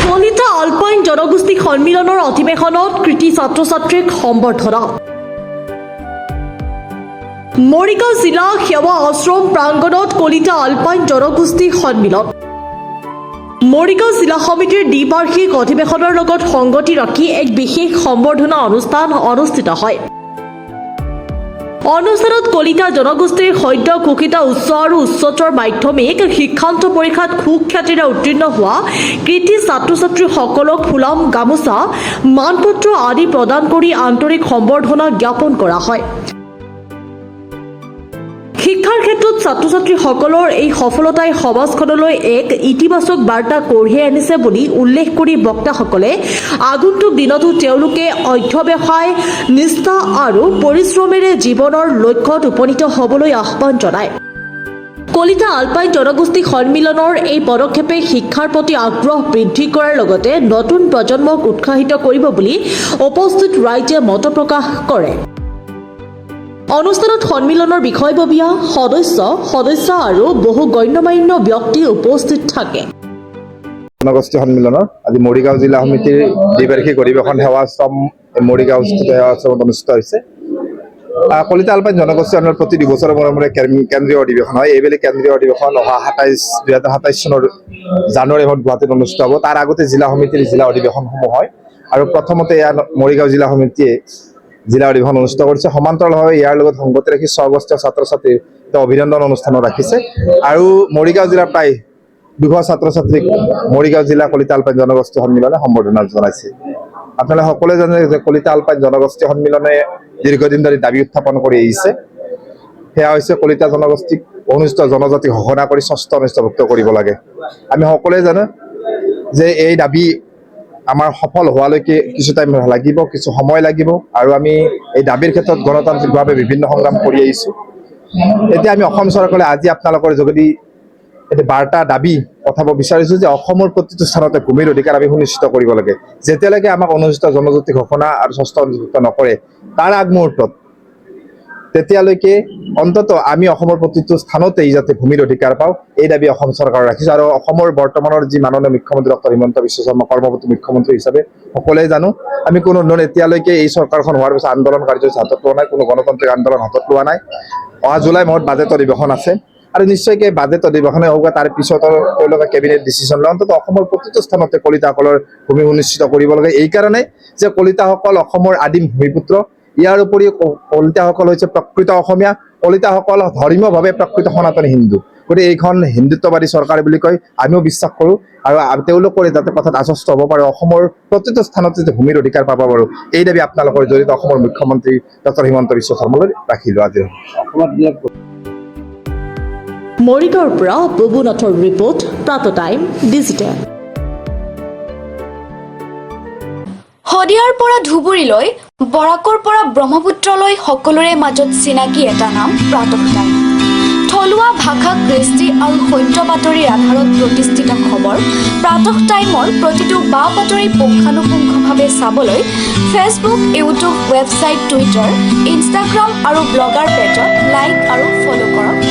Kalita alpine জনগোষ্ঠী সন্মিলনৰ অধিৱেশনত কৃতি ছাত্ৰ ছাত্ৰীক সম্বৰ্ধনা। মৰিগাঁও জিলা সেৱা আশ্ৰম প্ৰাংগণত কলিতা আলপাইন জনগোষ্ঠী সন্মিলন। মৰিগাঁও জিলা সমিতিৰ দ্বিবাৰ্ষিক অধিৱেশনৰ লগত সংগতি ৰাখি এক বিশেষ সম্বৰ্ধনা অনুষ্ঠান অনুষ্ঠিত হয়। অনুষ্ঠানত কলিতা জনগোষ্ঠীৰ সদ্য ঘোষিত উচ্চ আৰু উচ্চতৰ মাধ্যমিক শিক্ষান্ত পৰীক্ষাত সুখ্যাতিৰে উত্তীৰ্ণ হোৱা কৃতি ছাত্ৰ ছাত্ৰীসকলক ফুলাম, গামোচা, মানপত্ৰ আদি প্ৰদান কৰি আন্তৰিক সম্বৰ্ধনা জ্ঞাপন কৰা হয়। শিক্ষাৰ ক্ষেত্ৰত ছাত্ৰ ছাত্ৰীসকলৰ এই সফলতাই সমাজখনলৈ এক ইতিবাচক বাৰ্তা কঢ়িয়াই আনিছে বুলি উল্লেখ কৰি বক্তাসকলে আগন্তুক দিনতো তেওঁলোকে অধ্যৱসায়, নিষ্ঠা আৰু পৰিশ্ৰমেৰে জীৱনৰ লক্ষ্যত উপনীত হ'বলৈ আহ্বান জনায়। কলিতা আলপাইন জনগোষ্ঠী সন্মিলনৰ এই পদক্ষেপে শিক্ষাৰ প্ৰতি আগ্ৰহ বৃদ্ধি কৰাৰ লগতে নতুন প্ৰজন্মক উৎসাহিত কৰিব বুলি উপস্থিত ৰাইজে মত প্ৰকাশ কৰে। অনুষ্ঠানত সন্মিলনৰ বিষয়ববীয়া সদস্য আৰু বহু গণ্যমান্য ব্যক্তি উপস্থিত থাকে। জনগোষ্ঠী সন্মিলনৰ আজি মৰিগাঁও জিলা সমিতিৰ দ্বিবাৰ্ষিক অধিৱেশন সেৱা আশ্ৰম মৰিগাঁও সেৱা আশ্ৰমত অনুষ্ঠিত হৈছে। কলিতা আলপাইন জনগোষ্ঠী সন্মিলন প্ৰতি 2 বছৰৰ মূৰে কেন্দ্ৰীয় অধিৱেশন হয়। এইবেলি কেন্দ্ৰীয় অধিৱেশন অহা 2027 চনৰ জানুৱাৰী মাহত গুৱাহাটীত অনুষ্ঠিত হ'ব। তাৰ আগতে জিলা সমিতিৰ জিলা অধিৱেশনসমূহ হয় আৰু প্ৰথমতে মৰিগাঁও জিলা সমিতিয়ে জিলা অধিৱেশন অনুষ্ঠিত কৰিছে। সমান্তৰালভাৱে ইয়াৰ লগত সংগতি ৰাখি 6 আগষ্টীয় ছাত্ৰ ছাত্ৰীৰ অভিনন্দন অনুষ্ঠানো ৰাখিছে আৰু মৰিগাঁও জিলাৰ প্ৰায় 200 ছাত্ৰ ছাত্ৰীক মৰিগাঁও জিলা কলিতা আলপাইন জনগোষ্ঠী সন্মিলনে সম্বৰ্ধনা জনাইছে। আপোনালোকে সকলোৱে জানে যে কলিতা আলপাইন জনগোষ্ঠী সন্মিলনে দীৰ্ঘদিন ধৰি দাবী উত্থাপন কৰি আহিছে। সেয়া হৈছে কলিতা জনগোষ্ঠীক অনুষ্ঠিত জনজাতি ঘোষণা কৰি 6ষ্ঠ অনুষ্ঠিতভুক্ত কৰিব লাগে। আমি সকলোৱে জানো যে এই দাবী আমাৰ সফল হোৱালৈকে কিছু টাইম লাগিব, কিছু সময় লাগিব আৰু আমি এই দাবীৰ ক্ষেত্ৰত গণতান্ত্ৰিকভাৱে বিভিন্ন সংগ্ৰাম কৰি আহিছোঁ। এতিয়া আমি অসম চৰকাৰে আজি আপোনালোকৰ যোগেদি এটি বাৰ্তা দাবী পঠাব বিচাৰিছোঁ যে অসমৰ প্ৰতিটো স্থানতে ভূমিৰ অধিকাৰ আমি সুনিশ্চিত কৰিব লাগে। যেতিয়ালৈকে আমাক অনুষ্ঠিত জনজাতি ঘোষণা আৰু 6ষ্ঠ অনুষ্ঠিত নকৰে তাৰ আগমুহূৰ্তত তেতিয়ালৈকে অন্ততঃ আমি অসমৰ প্ৰতিটো স্থানতেই যাতে ভূমিৰ অধিকাৰ পাওঁ এই দাবী অসম চৰকাৰে ৰাখিছে। আৰু অসমৰ বৰ্তমানৰ যি মাননীয় মুখ্যমন্ত্ৰী ডক্টৰ হিমন্ত বিশ্ব শৰ্মা কৰ্মৱতী মুখ্যমন্ত্ৰী হিচাপে সকলোৱে জানো আমি কোনো ধৰণৰ এতিয়ালৈকে এই চৰকাৰখন হোৱাৰ পিছত আন্দোলন কাৰ্যসূচী হাতত লোৱা নাই, কোনো গণতান্ত্ৰিক আন্দোলন হাতত লোৱা নাই। অহা জুলাই মাহত বাজেট অধিৱেশন আছে আৰু নিশ্চয়কৈ বাজেট অধিৱেশনে হওক বা তাৰ পিছত তেওঁলোকে কেবিনেট ডিচিশ্যন লয়। অন্ততঃ অসমৰ প্ৰতিটো স্থানতে কলিতাসকলৰ ভূমি সুনিশ্চিত কৰিব লাগে। এইকাৰণে যে কলিতাসকল অসমৰ আদিম ভূমিপুত্ৰ। ইয়াৰ উপৰিও কলিতাসকল হৈছে প্ৰকৃত অসমীয়া। কলিতাসকল ধৰ্মীয়ভাৱে প্ৰকৃত সনাতনী হিন্দু। গতিকে এইখন হিন্দুত্ববাদী চৰকাৰ বুলি কয় আমিও বিশ্বাস কৰোঁ আৰু তেওঁলোকৰ যাতে কথাত আশ্বস্ত হ'ব পাৰে অসমৰ প্ৰতিটো স্থানতে যে ভূমিৰ অধিকাৰ পাব পাৰোঁ এই দাবী আপোনালোকৰ জৰিয়তে অসমৰ মুখ্যমন্ত্ৰী ডক্টৰ হিমন্ত বিশ্ব শৰ্মালৈ ৰাখিলোঁ। আজি মৰিগাঁৱৰ পৰা বুবুনাথৰ ৰিপৰ্ট, প্ৰাতঃ টাইম ডিজিটেল। শদিয়াৰ পৰা ধুবুৰীলৈ, বৰাকৰ পৰা ব্ৰহ্মপুত্ৰলৈ সকলোৰে মাজত চিনাকি এটা নাম প্ৰাতঃ টাইম। থলুৱা ভাষা, কৃষ্টি আৰু সত্য বাতৰিৰ আধাৰত প্ৰতিষ্ঠিত খবৰ প্ৰাতঃ টাইমৰ প্ৰতিটো বা বাতৰি পুংখানুপুংখভাৱে চাবলৈ Facebook, YouTube, website, Twitter, Instagram আৰু ব্লগাৰ পেজত লাইক আৰু ফ'ল' কৰক।